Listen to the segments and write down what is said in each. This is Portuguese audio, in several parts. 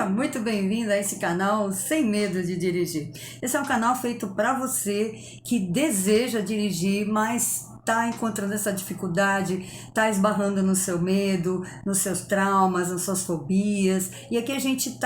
Seja muito bem-vindo a esse canal Sem Medo de Dirigir. Esse é um canal feito para você que deseja dirigir, mas está encontrando essa dificuldade, está esbarrando no seu medo, nos seus traumas, nas suas fobias. E aqui a gente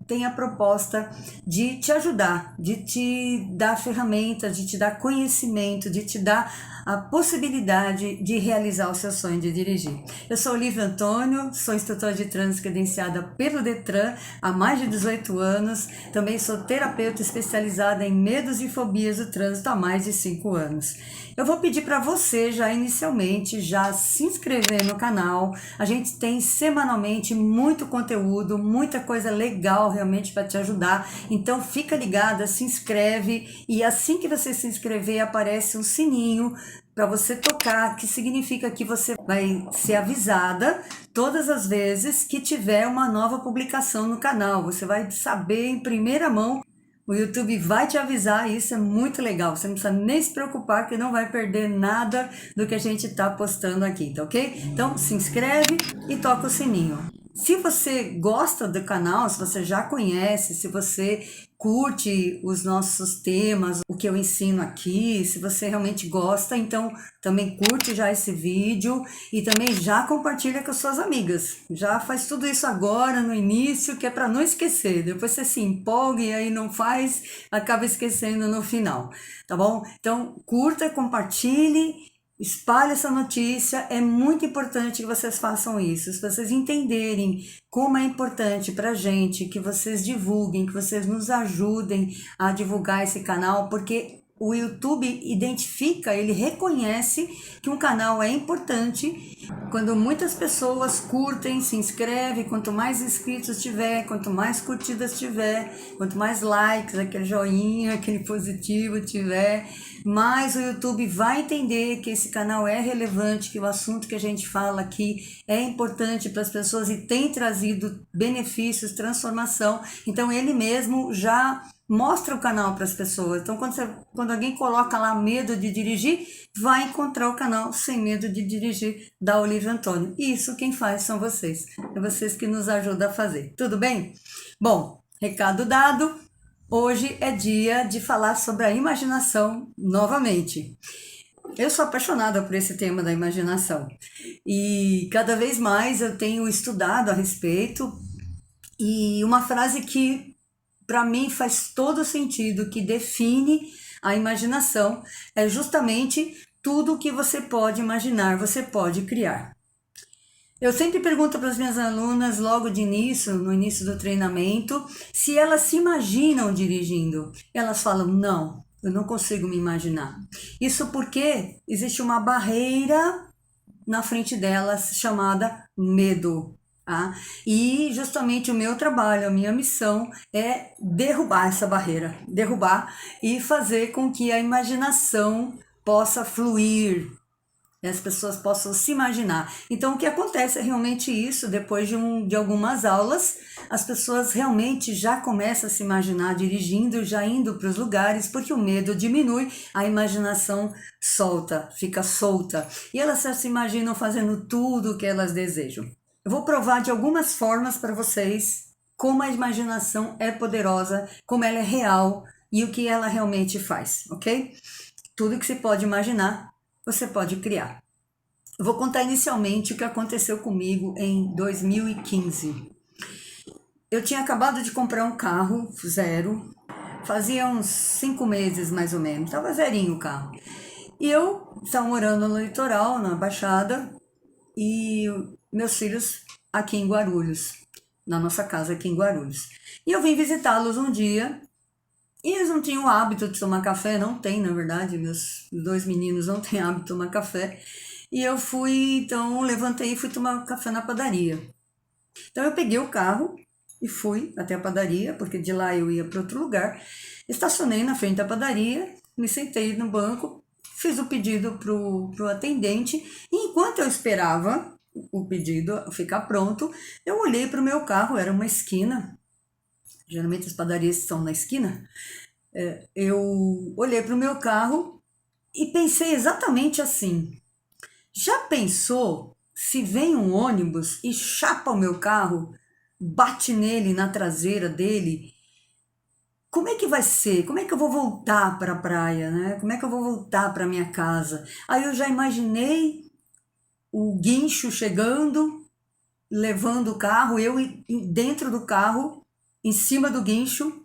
tem a proposta de te ajudar, de te dar ferramentas, de te dar conhecimento, de te dar a possibilidade de realizar o seu sonho de dirigir. Eu sou Olívia Antônio, sou instrutora de trânsito credenciada pelo Detran há mais de 18 anos, também sou terapeuta especializada em medos e fobias do trânsito há mais de 5 anos. Eu vou pedir para você já inicialmente já se inscrever no canal. A gente tem semanalmente muito conteúdo, muita coisa legal realmente para te ajudar. Então fica ligada, se inscreve e assim que você se inscrever aparece um sininho para você tocar, que significa que você vai ser avisada todas as vezes que tiver uma nova publicação no canal. Você vai saber em primeira mão. O YouTube vai te avisar, e isso é muito legal. Você não precisa nem se preocupar que não vai perder nada do que a gente está postando aqui, tá ok? Então se inscreve e toca o sininho. Se você gosta do canal, se você já conhece, se você curte os nossos temas, o que eu ensino aqui, se você realmente gosta, então também curte já esse vídeo e também já compartilha com as suas amigas. Já faz tudo isso agora no início, que é para não esquecer. Depois você se empolga e aí não faz, acaba esquecendo no final, tá bom? Então curta, compartilhe. Espalhe essa notícia, é muito importante que vocês façam isso. Se vocês entenderem como é importante para a gente que vocês divulguem, que vocês nos ajudem a divulgar esse canal, porque o YouTube identifica, ele reconhece que um canal é importante quando muitas pessoas curtem, se inscrevem. Quanto mais inscritos tiver, quanto mais curtidas tiver, quanto mais likes, aquele joinha, aquele positivo tiver, mais o YouTube vai entender que esse canal é relevante, que o assunto que a gente fala aqui é importante para as pessoas e tem trazido benefícios, transformação. Então ele mesmo já mostra o canal para as pessoas. Então quando alguém coloca lá medo de dirigir, vai encontrar o canal Sem Medo de Dirigir da Olívia Antônio. E isso quem faz são vocês. É vocês que nos ajudam a fazer. Tudo bem? Bom, recado dado. Hoje é dia de falar sobre a imaginação novamente. Eu sou apaixonada por esse tema da imaginação e cada vez mais eu tenho estudado a respeito, e uma frase que para mim faz todo sentido, que define a imaginação, é justamente tudo o que você pode imaginar, você pode criar. Eu sempre pergunto para as minhas alunas, logo de início, no início do treinamento, se elas se imaginam dirigindo. Elas falam, não, eu não consigo me imaginar. Isso porque existe uma barreira na frente delas chamada medo. Tá? E justamente o meu trabalho, a minha missão é derrubar essa barreira, derrubar e fazer com que a imaginação possa fluir, as pessoas possam se imaginar. Então o que acontece é realmente isso. Depois de algumas aulas, as pessoas realmente já começam a se imaginar dirigindo, já indo para os lugares, porque o medo diminui, a imaginação fica solta, e elas se imaginam fazendo tudo o que elas desejam. Eu vou provar de algumas formas para vocês como a imaginação é poderosa, como ela é real e o que ela realmente faz, ok? Tudo que se pode imaginar, você pode criar. Eu vou contar inicialmente o que aconteceu comigo em 2015. Eu tinha acabado de comprar um carro zero, fazia uns 5 meses mais ou menos, estava zerinho o carro. E eu estava morando no litoral, na Baixada, e meus filhos aqui em Guarulhos, na nossa casa aqui em Guarulhos. E eu vim visitá-los um dia. E eles não tinham o hábito de tomar café, não tem, na verdade, meus 2 meninos não têm hábito de tomar café. E eu então levantei e fui tomar café na padaria. Então eu peguei o carro e fui até a padaria, porque de lá eu ia para outro lugar. Estacionei na frente da padaria, me sentei no banco, fiz o pedido pro atendente. E enquanto eu esperava o pedido ficar pronto, eu olhei para o meu carro, era uma esquina. Geralmente as padarias estão na esquina. Eu olhei para o meu carro e pensei exatamente assim: já pensou se vem um ônibus e chapa o meu carro? bate nele, na traseira dele, como é que vai ser? Como é que eu vou voltar para a praia, né? Como é que eu vou voltar para minha casa? Aí eu já imaginei o guincho chegando, levando o carro, eu dentro do carro, em cima do guincho,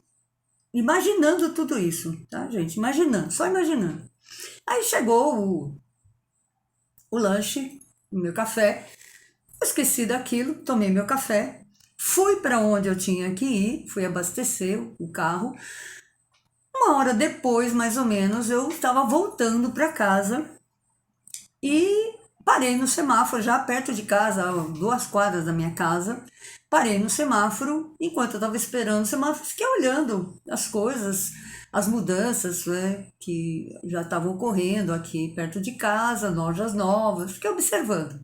imaginando tudo isso, tá, gente? Imaginando, só imaginando. Aí chegou o lanche, o meu café, eu esqueci daquilo, tomei meu café, fui para onde eu tinha que ir, fui abastecer o carro. Uma hora depois, mais ou menos, eu estava voltando para casa e parei no semáforo, já perto de casa, a 2 quadras da minha casa. Parei no semáforo, enquanto eu estava esperando o semáforo, fiquei olhando as coisas, as mudanças, né, que já estavam ocorrendo aqui perto de casa, lojas novas, fiquei observando.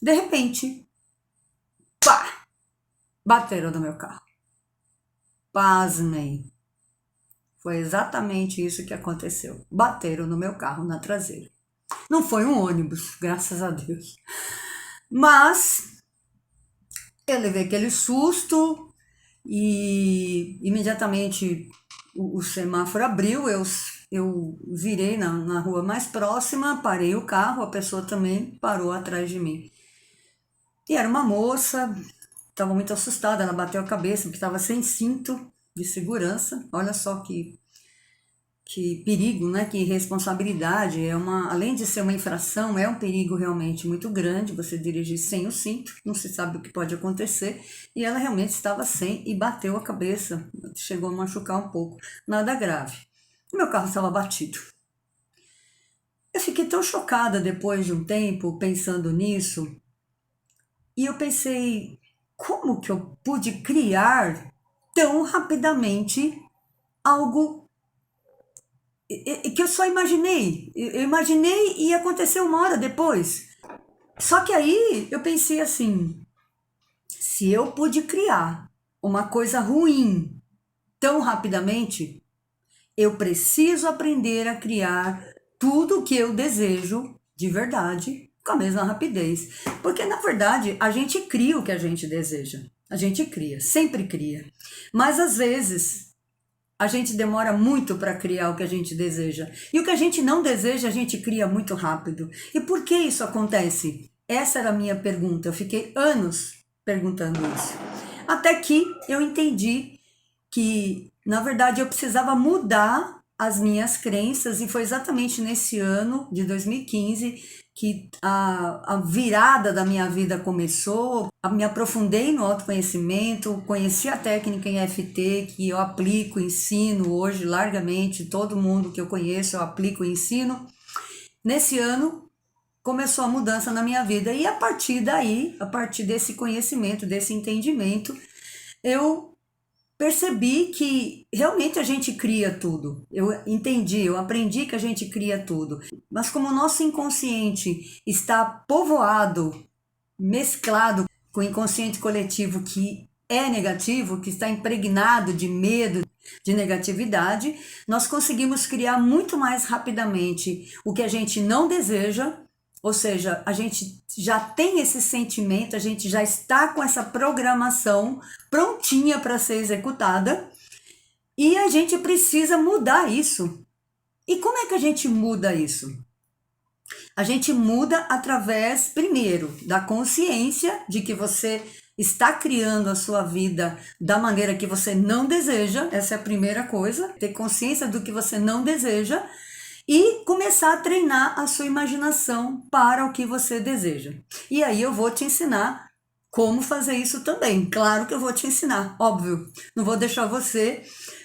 De repente, pá, bateram no meu carro. Pasmem. Foi exatamente isso que aconteceu. Bateram no meu carro na traseira. Não foi um ônibus, graças a Deus. Mas eu levei aquele susto e imediatamente o semáforo abriu, eu virei na rua mais próxima, parei o carro, a pessoa também parou atrás de mim. E era uma moça, estava muito assustada, ela bateu a cabeça porque estava sem cinto de segurança. Olha só que perigo, né? Que responsabilidade. Além de ser uma infração, é um perigo realmente muito grande você dirigir sem o cinto, não se sabe o que pode acontecer. E ela realmente estava sem e bateu a cabeça, chegou a machucar um pouco, nada grave. O meu carro estava batido. Eu fiquei tão chocada depois de um tempo pensando nisso, e eu pensei, como que eu pude criar tão rapidamente algo que eu só imaginei. Eu imaginei e aconteceu uma hora depois. Só que aí eu pensei assim: se eu pude criar uma coisa ruim tão rapidamente, eu preciso aprender a criar tudo o que eu desejo de verdade com a mesma rapidez. Porque na verdade a gente cria o que a gente deseja. A gente cria, sempre cria. Mas às vezes a gente demora muito para criar o que a gente deseja. E o que a gente não deseja, a gente cria muito rápido. E por que isso acontece? Essa era a minha pergunta. Eu fiquei anos perguntando isso. Até que eu entendi que, na verdade, eu precisava mudar as minhas crenças, e foi exatamente nesse ano de 2015 que a virada da minha vida começou. Me aprofundei no autoconhecimento, conheci a técnica em EFT, que eu aplico, ensino hoje largamente, todo mundo que eu conheço eu aplico e ensino. Nesse ano começou a mudança na minha vida, e a partir daí, a partir desse conhecimento, desse entendimento, eu percebi que realmente a gente cria tudo. Eu entendi, eu aprendi que a gente cria tudo. Mas como o nosso inconsciente está povoado, mesclado com o inconsciente coletivo que é negativo, que está impregnado de medo, de negatividade, nós conseguimos criar muito mais rapidamente o que a gente não deseja. Ou seja, a gente já tem esse sentimento, a gente já está com essa programação prontinha para ser executada, e a gente precisa mudar isso. E como é que a gente muda isso? A gente muda através, primeiro, da consciência de que você está criando a sua vida da maneira que você não deseja. Essa é a primeira coisa, ter consciência do que você não deseja e começar a treinar a sua imaginação para o que você deseja. E aí eu vou te ensinar como fazer isso também. Claro que eu vou te ensinar, óbvio. Não vou deixar você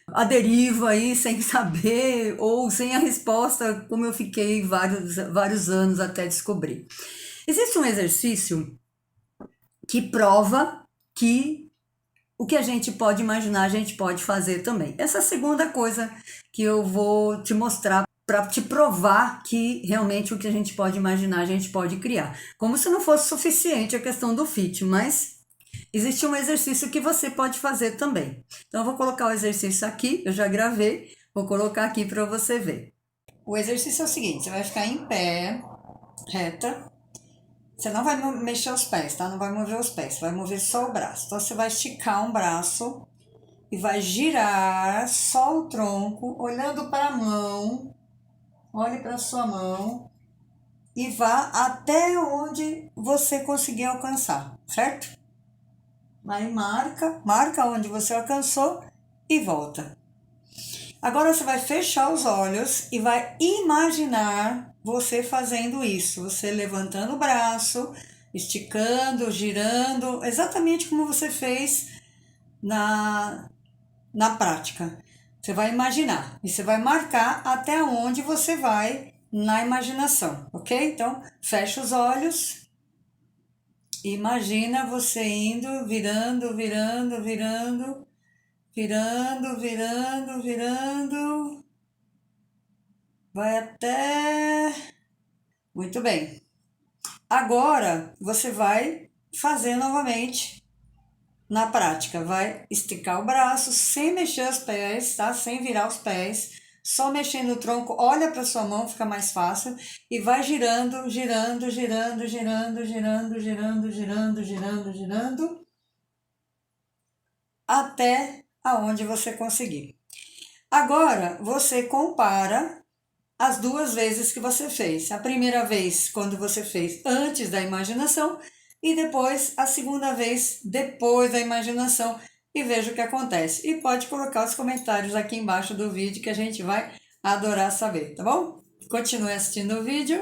à deriva aí sem saber ou sem a resposta, como eu fiquei vários anos até descobrir. Existe um exercício que prova que o que a gente pode imaginar, a gente pode fazer também. Essa é a segunda coisa que eu vou te mostrar para te provar que realmente o que a gente pode imaginar, a gente pode criar. Como se não fosse suficiente a questão do fit, mas existe um exercício que você pode fazer também. Então eu vou colocar o exercício aqui, eu já gravei, vou colocar aqui para você ver. O exercício é o seguinte: você vai ficar em pé, reta, Você não vai mexer os pés, tá? Não vai mover os pés, vai mover só o braço. Então você vai esticar um braço e vai girar só o tronco, olhando para a mão. Olhe para a sua mão e vá até onde você conseguir alcançar, certo? Aí marca onde você alcançou e volta. Agora você vai fechar os olhos e vai imaginar você fazendo isso, você levantando o braço, esticando, girando, exatamente como você fez na prática. Você vai imaginar e você vai marcar até onde você vai na imaginação, ok? Então, fecha os olhos, imagina você indo, virando, virando, virando, virando, virando, virando, vai até... Muito bem. Agora, você vai fazer novamente na prática. Vai esticar o braço sem mexer os pés, tá? Sem virar os pés, só mexendo o tronco. Olha para sua mão, fica mais fácil. E vai girando, girando, girando, girando, girando, girando, girando, girando, girando, até aonde você conseguir. Agora, você compara as duas vezes que você fez. A primeira vez, quando você fez antes da imaginação, e depois a segunda vez, depois da imaginação, e veja o que acontece. E pode colocar os comentários aqui embaixo do vídeo que a gente vai adorar saber, tá bom? Continue assistindo o vídeo.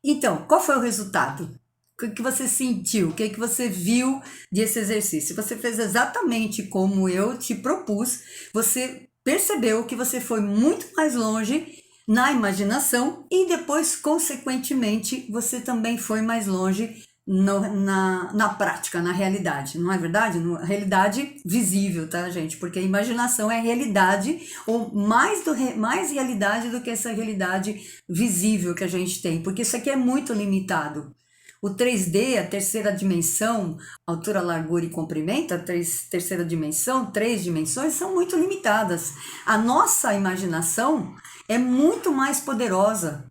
Então, qual foi o resultado? O que você sentiu? O que você viu desse exercício? Você fez exatamente como eu te propus, você percebeu que você foi muito mais longe na imaginação e depois, consequentemente, você também foi mais longe na prática, na realidade, não é verdade? Na realidade visível, tá, gente? Porque a imaginação é realidade, ou mais realidade do que essa realidade visível que a gente tem, porque isso aqui é muito limitado. O 3D, a terceira dimensão, altura, largura e comprimento, a terceira dimensão, 3 dimensões, são muito limitadas. A nossa imaginação é muito mais poderosa,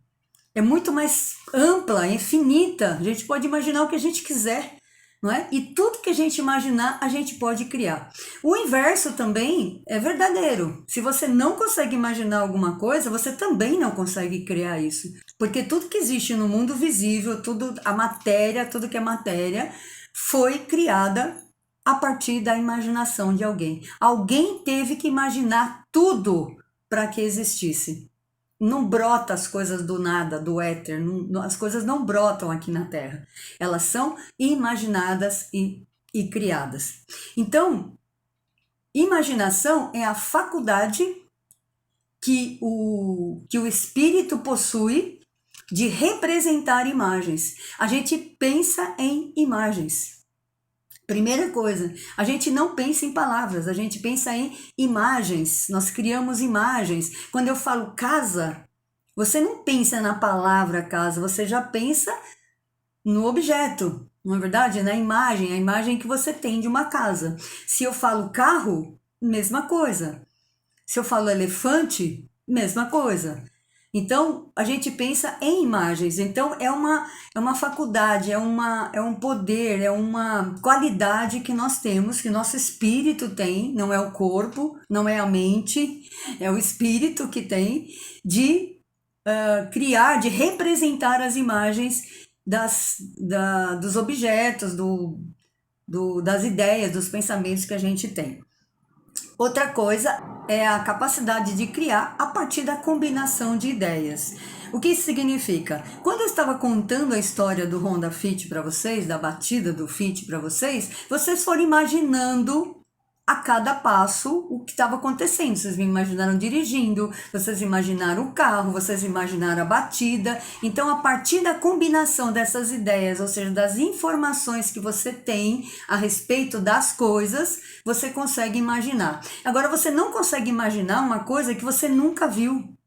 é muito mais ampla, infinita. A gente pode imaginar o que a gente quiser, não é? E tudo que a gente imaginar, a gente pode criar. O inverso também é verdadeiro. Se você não consegue imaginar alguma coisa, você também não consegue criar isso. Porque tudo que existe no mundo visível, tudo a matéria, tudo que é matéria, foi criada a partir da imaginação de alguém. Alguém teve que imaginar tudo para que existisse. Não brota as coisas do nada, do éter, as coisas não brotam aqui na Terra. Elas são imaginadas e criadas. Então, imaginação é a faculdade que o espírito possui de representar imagens. A gente pensa em imagens. Primeira coisa, a gente não pensa em palavras, a gente pensa em imagens, nós criamos imagens. Quando eu falo casa, você não pensa na palavra casa, você já pensa no objeto, não é verdade? Na imagem, a imagem que você tem de uma casa. Se eu falo carro, mesma coisa. Se eu falo elefante, mesma coisa. Então, a gente pensa em imagens. Então, é uma faculdade, é um poder, é uma qualidade que nós temos, que nosso espírito tem, não é o corpo, não é a mente, é o espírito que tem, de criar, de representar as imagens dos objetos, das ideias, dos pensamentos que a gente tem. Outra coisa é a capacidade de criar a partir da combinação de ideias. O que isso significa? Quando eu estava contando a história do Honda Fit para vocês, da batida do Fit para vocês foram imaginando a cada passo o que estava acontecendo. Vocês me imaginaram dirigindo, vocês imaginaram o carro, vocês imaginaram a batida. Então, a partir da combinação dessas ideias, ou seja, das informações que você tem a respeito das coisas, você consegue imaginar. Agora, você não consegue imaginar uma coisa que você nunca viu.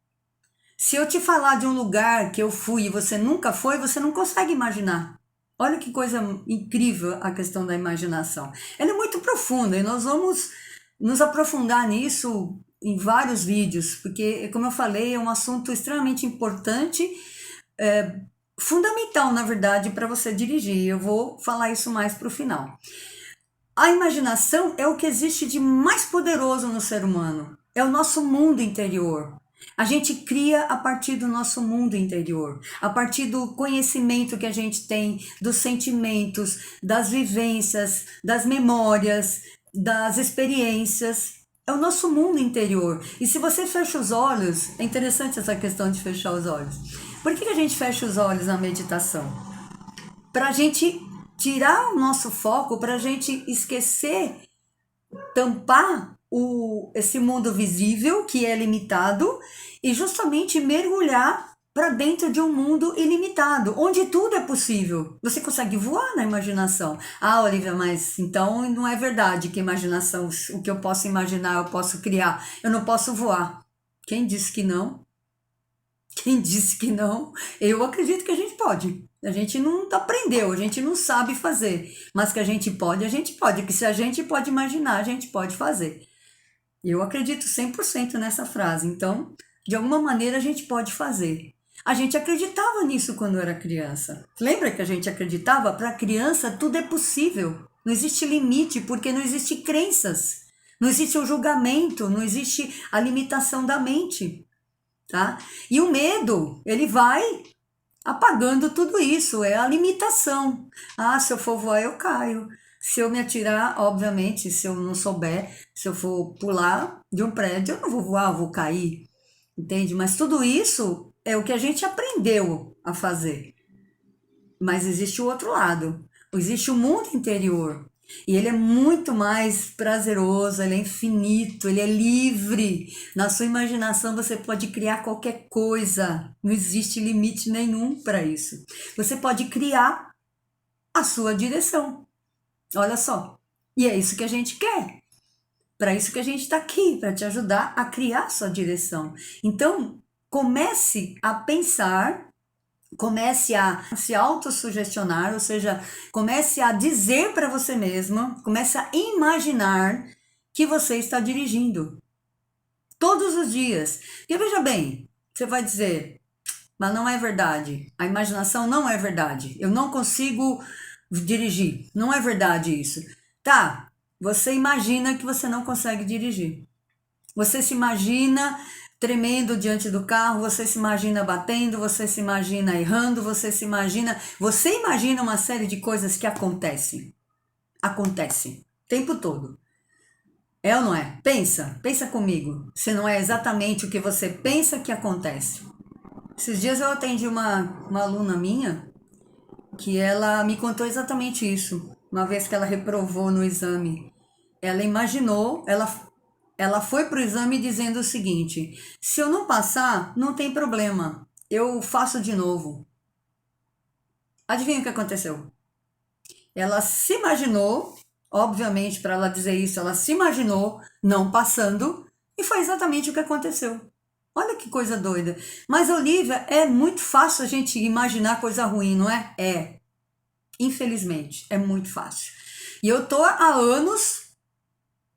Se eu te falar de um lugar que eu fui e você nunca foi, você não consegue imaginar. Olha que coisa incrível a questão da imaginação. Ela é muito profunda e nós vamos nos aprofundar nisso em vários vídeos, porque, como eu falei, é um assunto extremamente importante fundamental, na verdade, para você dirigir. Eu vou falar isso mais para o final. A imaginação é o que existe de mais poderoso no ser humano. É o nosso mundo interior. A gente cria a partir do nosso mundo interior, a partir do conhecimento que a gente tem, dos sentimentos, das vivências, das memórias, das experiências. É o nosso mundo interior. E se você fecha os olhos, é interessante essa questão de fechar os olhos. Por que a gente fecha os olhos na meditação? Para a gente tirar o nosso foco, para a gente esquecer, tampar esse mundo visível que é limitado e justamente mergulhar para dentro de um mundo ilimitado, onde tudo é possível. Você consegue voar na imaginação. Ah, Olivia, mas então não é verdade que imaginação, o que eu posso imaginar, eu posso criar. Eu não posso voar. Quem disse que não? Quem disse que não? Eu acredito que a gente pode. A gente não aprendeu, a gente não sabe fazer. Mas que a gente pode, a gente pode. Que se a gente pode imaginar, a gente pode fazer. Eu acredito 100% nessa frase. Então, de alguma maneira, a gente pode fazer. A gente acreditava nisso quando era criança. Lembra que a gente acreditava? Para criança, tudo é possível. Não existe limite, porque não existe crenças. Não existe o julgamento, não existe a limitação da mente. Tá? E o medo, ele vai apagando tudo isso, é a limitação. Ah, se eu for voar, eu caio. Se eu me atirar, obviamente, se eu não souber, se eu for pular de um prédio, eu não vou voar, eu vou cair. Entende? Mas tudo isso é o que a gente aprendeu a fazer. Mas existe o outro lado. Existe o mundo interior. E ele é muito mais prazeroso, ele é infinito, ele é livre. Na sua imaginação você pode criar qualquer coisa. Não existe limite nenhum para isso. Você pode criar a sua direção. Olha só. E é isso que a gente quer. Para isso que a gente está aqui, para te ajudar a criar a sua direção. Então, comece a pensar, comece a se autossugestionar, ou seja, comece a dizer para você mesma, comece a imaginar que você está dirigindo todos os dias. E veja bem, você vai dizer, mas não é verdade. A imaginação não é verdade. Eu não consigo dirigir. Não é verdade isso. Tá, você imagina que você não consegue dirigir. Você se imagina tremendo diante do carro, você se imagina batendo, você se imagina errando, você imagina uma série de coisas que acontecem. Acontecem o tempo todo. É ou não é? Pensa comigo. Se não é exatamente o que você pensa que acontece. Esses dias eu atendi uma aluna minha que ela me contou exatamente isso. Uma vez que ela reprovou no exame, ela imaginou, ela foi para o exame dizendo o seguinte: se eu não passar, não tem problema, eu faço de novo. Adivinha o que aconteceu? Ela se imaginou, obviamente, para ela dizer isso, ela se imaginou não passando e foi exatamente o que aconteceu. Olha que coisa doida. Mas, Olivia, é muito fácil a gente imaginar coisa ruim, não é? É. Infelizmente, é muito fácil. E eu tô há anos,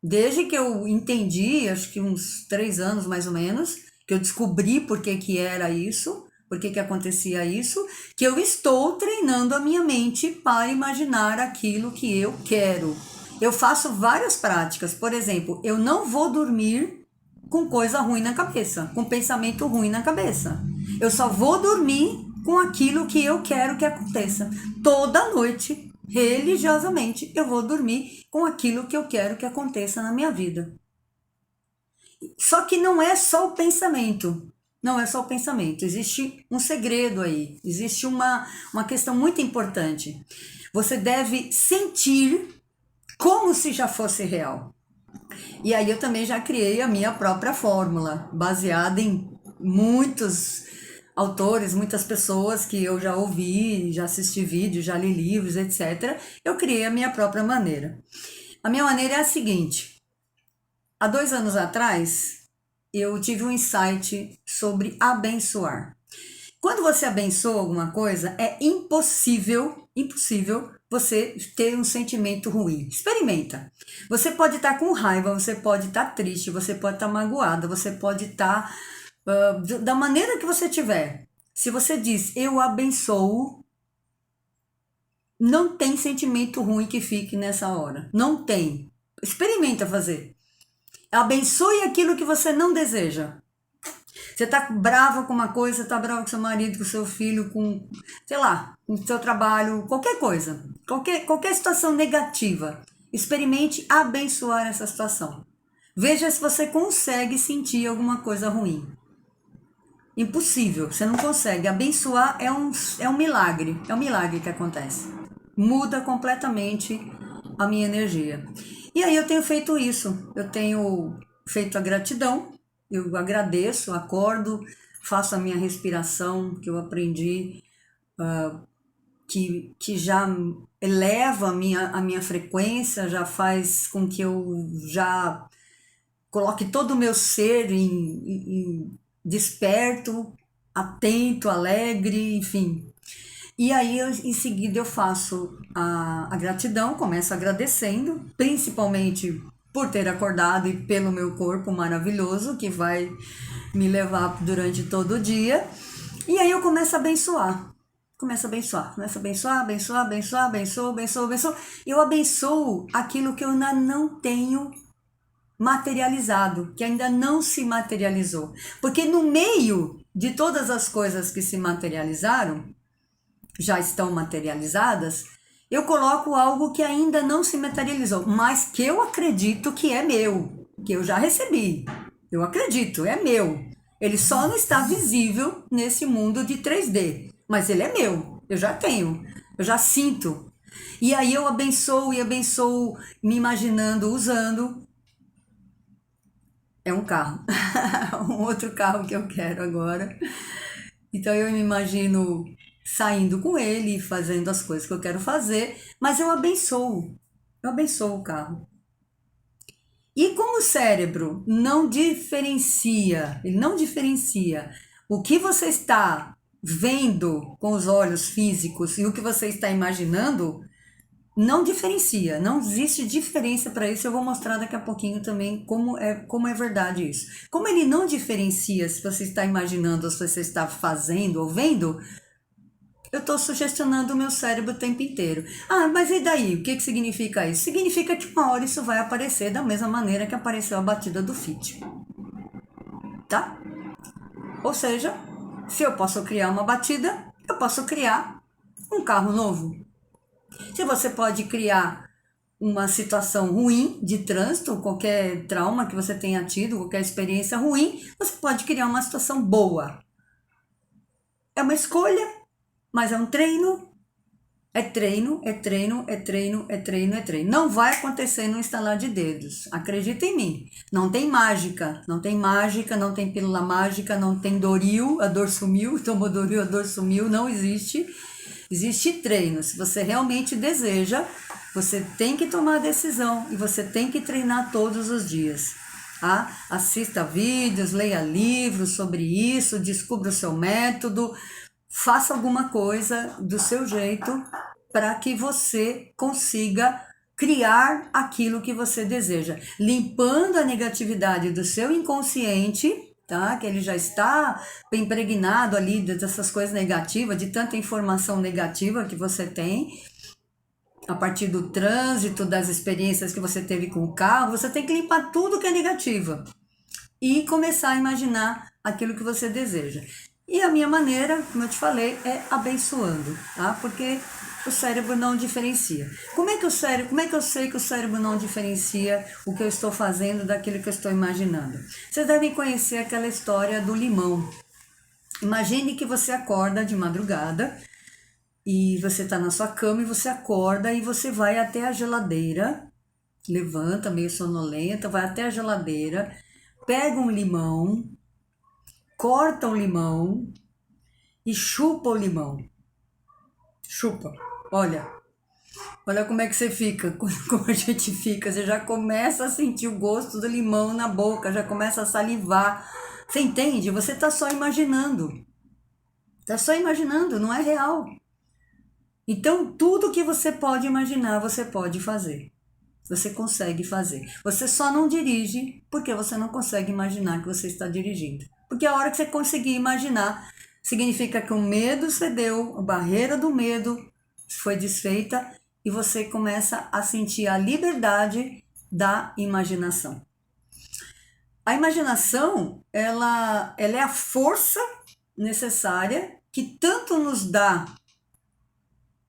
desde que eu entendi, acho que uns 3 anos mais ou menos, que eu descobri por que que era isso, por que que acontecia isso, que eu estou treinando a minha mente para imaginar aquilo que eu quero. Eu faço várias práticas. Por exemplo, eu não vou dormir com coisa ruim na cabeça, com pensamento ruim na cabeça. Eu só vou dormir com aquilo que eu quero que aconteça. Toda noite, religiosamente, eu vou dormir com aquilo que eu quero que aconteça na minha vida. Só que não é só o pensamento. Não é só o pensamento. Existe um segredo aí. Existe uma questão muito importante. Você deve sentir como se já fosse real. E aí eu também já criei a minha própria fórmula, baseada em muitos autores, muitas pessoas que eu já ouvi, já assisti vídeos, já li livros, etc. Eu criei a minha própria maneira. A minha maneira é a seguinte: há 2 anos atrás, eu tive um insight sobre abençoar. Quando você abençoa alguma coisa, é impossível você ter um sentimento ruim. Experimenta. Você pode estar com raiva, você pode estar triste, você pode estar magoada, você pode estar da maneira que você tiver. Se você diz eu abençoo, não tem sentimento ruim que fique nessa hora. Não tem. Experimenta fazer. Abençoe aquilo que você não deseja. Você tá brava com uma coisa, tá brava com seu marido, com seu filho, com, sei lá, com o seu trabalho, qualquer coisa. Qualquer situação negativa. Experimente abençoar essa situação. Veja se você consegue sentir alguma coisa ruim. Impossível, você não consegue. Abençoar é um milagre. É um milagre que acontece. Muda completamente a minha energia. E aí eu tenho feito isso. Eu tenho feito a gratidão. Eu agradeço, acordo, faço a minha respiração que eu aprendi, que já eleva a minha frequência, já faz com que eu já coloque todo o meu ser em desperto, atento, alegre, enfim. E aí, em seguida, eu faço a gratidão, começo agradecendo, principalmente por ter acordado e pelo meu corpo maravilhoso, que vai me levar durante todo o dia. E aí eu começo a abençoar. Começo a abençoar, abençoo. Eu abençoo aquilo que eu ainda não tenho materializado, que ainda não se materializou. Porque no meio de todas as coisas que se materializaram, já estão materializadas, eu coloco algo que ainda não se materializou, mas que eu acredito que é meu, que eu já recebi. Eu acredito, é meu. Ele só não está visível nesse mundo de 3D, mas ele é meu. Eu já tenho, eu já sinto. E aí eu abençoo e abençoo, me imaginando usando. É um carro, um outro carro que eu quero agora. Então eu me imagino saindo com ele, fazendo as coisas que eu quero fazer, mas eu abençoo o carro. E como o cérebro não diferencia, ele não diferencia o que você está vendo com os olhos físicos e o que você está imaginando, não diferencia, não existe diferença para isso. Eu vou mostrar daqui a pouquinho também como é verdade isso. Como ele não diferencia se você está imaginando ou se você está fazendo ou vendo, eu estou sugestionando o meu cérebro o tempo inteiro. Ah, mas e daí? O que significa isso? Significa que uma hora isso vai aparecer da mesma maneira que apareceu a batida do Fit. Tá? Ou seja, se eu posso criar uma batida, eu posso criar um carro novo. Se você pode criar uma situação ruim de trânsito, qualquer trauma que você tenha tido, qualquer experiência ruim, você pode criar uma situação boa. É uma escolha, mas é um treino. É treino, é treino, é treino, é treino, é treino. Não vai acontecer no instalar de dedos. Acredita em mim. Não tem mágica, não tem mágica, não tem pílula mágica, não tem Doril, a dor sumiu, tomou Doril, a dor sumiu, não existe. Existe treino. Se você realmente deseja, você tem que tomar a decisão e você tem que treinar todos os dias. Tá? Assista vídeos, leia livros sobre isso, descubra o seu método, faça alguma coisa do seu jeito para que você consiga criar aquilo que você deseja, limpando a negatividade do seu inconsciente, tá? Que ele já está impregnado ali dessas coisas negativas, de tanta informação negativa que você tem, a partir do trânsito, das experiências que você teve com o carro. Você tem que limpar tudo que é negativo e começar a imaginar aquilo que você deseja. E a minha maneira, como eu te falei, é abençoando, tá? Porque o cérebro não diferencia. Como é que eu sei que o cérebro não diferencia o que eu estou fazendo daquilo que eu estou imaginando? Vocês devem conhecer aquela história do limão. Imagine que você acorda de madrugada e você está na sua cama e você acorda e você vai até a geladeira, levanta meio sonolenta, vai até a geladeira, pega um limão, corta o limão e chupa o limão. Chupa. Olha como é que você fica, como a gente fica. Você já começa a sentir o gosto do limão na boca, já começa a salivar. Você entende? Você está só imaginando. Está só imaginando, não é real. Então, tudo que você pode imaginar, você pode fazer. Você consegue fazer. Você só não dirige porque você não consegue imaginar que você está dirigindo. Porque a hora que você conseguir imaginar, significa que o medo cedeu, a barreira do medo foi desfeita e você começa a sentir a liberdade da imaginação. A imaginação, ela é a força necessária que tanto nos dá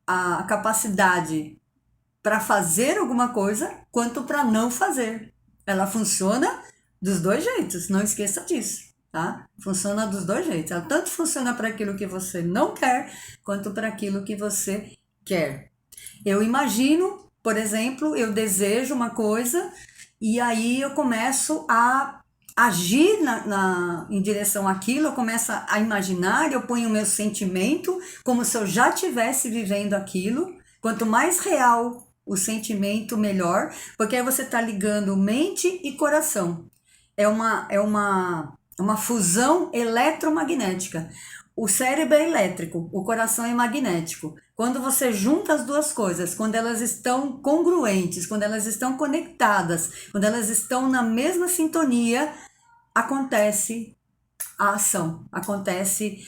a capacidade para fazer alguma coisa, quanto para não fazer. Ela funciona dos dois jeitos, não esqueça disso, tá? Funciona dos dois jeitos. Ela tanto funciona para aquilo que você não quer, quanto para aquilo que você quer. Eu imagino, por exemplo, eu desejo uma coisa e aí eu começo a agir em direção àquilo, eu começo a imaginar, eu ponho o meu sentimento como se eu já estivesse vivendo aquilo. Quanto mais real o sentimento, melhor, porque aí você está ligando mente e coração. É uma fusão eletromagnética. O cérebro é elétrico, o coração é magnético. Quando você junta as duas coisas, quando elas estão congruentes, quando elas estão conectadas, quando elas estão na mesma sintonia, acontece a ação, acontece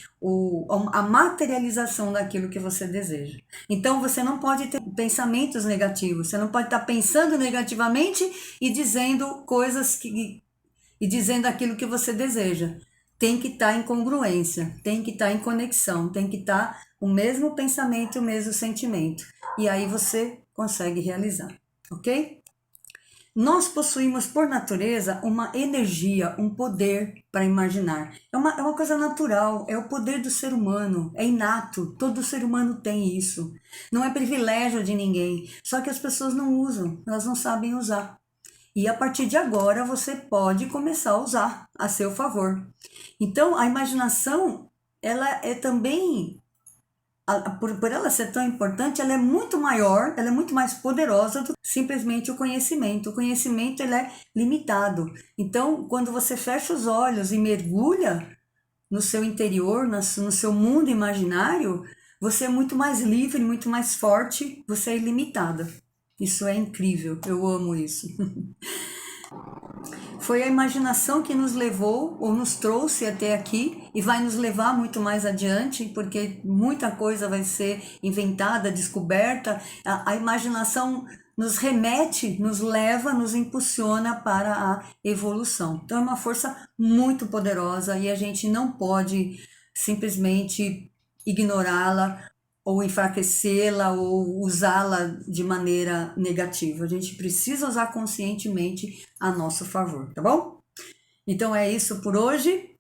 a materialização daquilo que você deseja. Então você não pode ter pensamentos negativos, você não pode estar pensando negativamente e dizendo coisas e dizendo aquilo que você deseja. Tem que estar em congruência, tem que estar em conexão, tem que estar o mesmo pensamento, o mesmo sentimento. E aí você consegue realizar, ok? Nós possuímos por natureza uma energia, um poder para imaginar. É uma coisa natural, é o poder do ser humano, é inato, todo ser humano tem isso. Não é privilégio de ninguém, só que as pessoas não usam, elas não sabem usar. E a partir de agora você pode começar a usar a seu favor. Então a imaginação, ela é também, por ela ser tão importante, ela é muito maior, ela é muito mais poderosa do que simplesmente o conhecimento. O conhecimento ele é limitado. Então, quando você fecha os olhos e mergulha no seu interior, no seu mundo imaginário, você é muito mais livre, muito mais forte, você é ilimitada. Isso é incrível, eu amo isso. Foi a imaginação que nos levou ou nos trouxe até aqui e vai nos levar muito mais adiante, porque muita coisa vai ser inventada, descoberta. A imaginação nos remete, nos leva, nos impulsiona para a evolução. Então é uma força muito poderosa e a gente não pode simplesmente ignorá-la ou enfraquecê-la ou usá-la de maneira negativa. A gente precisa usar conscientemente a nosso favor, tá bom? Então é isso por hoje.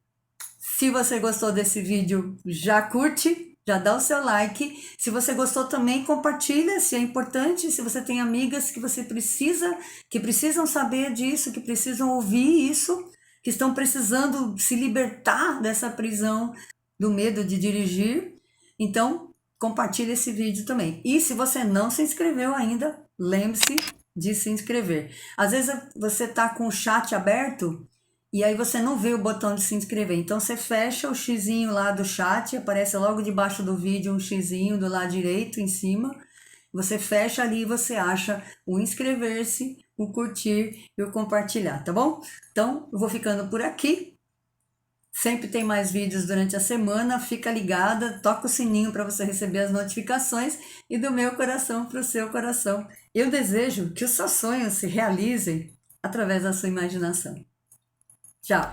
Se você gostou desse vídeo, já curte, já dá o seu like. Se você gostou também, compartilha, se é importante. Se você tem amigas que precisam saber disso, que precisam ouvir isso, que estão precisando se libertar dessa prisão do medo de dirigir, então compartilhe esse vídeo também. E se você não se inscreveu ainda, lembre-se de se inscrever. Às vezes você está com o chat aberto e aí você não vê o botão de se inscrever. Então você fecha o xizinho lá do chat, aparece logo debaixo do vídeo um xizinho do lado direito em cima. Você fecha ali e você acha o inscrever-se, o curtir e o compartilhar, tá bom? Então eu vou ficando por aqui. Sempre tem mais vídeos durante a semana, fica ligada, toca o sininho para você receber as notificações e do meu coração para o seu coração. Eu desejo que os seus sonhos se realizem através da sua imaginação. Tchau!